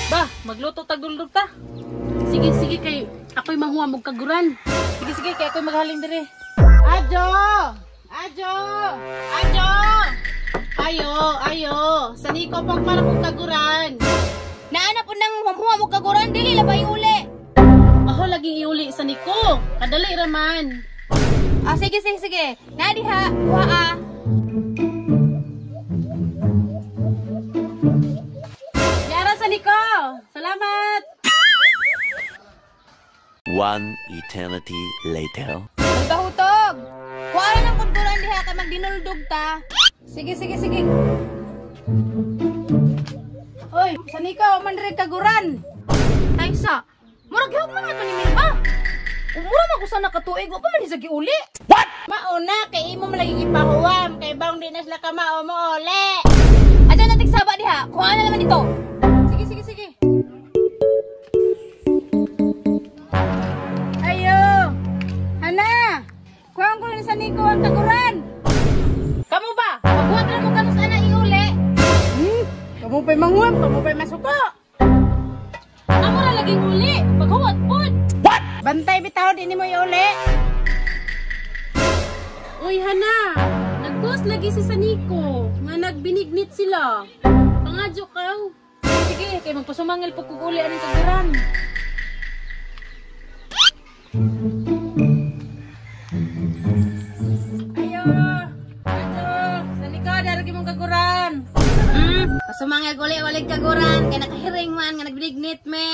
Ba, magluto tagduldog ta. Sige, sige kay ako'y mahuwa mong kaguran. Sige, sige kay ako'y maghaling dire. Adjo! Adjo! Adjo! Ayo, ayo. Sani ko pang para kong kaguran. Naana po nang huwa mo kaguran, dili labay uli. Aho laging iuli sa niko. Kadali raman. Ah, sige, sige, sige. Nadiha, huwa ah. Yara sa niko. Salamat. One eternity later. Bahutog. Huwa lang kaguran diha kay magdinuldog ta. Sige, sige, sige. Oy, sani ka man rin kaguran. Taysa. Murag gyud man ato ni Milba. Umura man ko sa nakatuig, wa pa man sa giuli. What? Mauna kay imo malagi ipahuwam kay bang di na sila ka mao mo uli. Adya na tigsaba diha. Kuha na naman dito. Sige, sige, sige. Ayo. Hana. Kuha ko ni sani ko ang kaguran. Kamu ba? Magbuhat na mo kanus ana iuli. Kamu pa'y manguwam, kamu pa'y masuko. Amo na laging uli. Maghuwat pod. What? Bantay bitaw din mo iuli. Uy, Hana. Nagpost lagi si Saniko. Nga nagbinignit sila. Pangadyo ka. Sige, kay magpasumangil po kung uli anong kaguran. Ayo. Ayo. Saniko, daragi mong kaguran. Pasumangil uli kaguran kay nakahiring man nga nagbinignit me.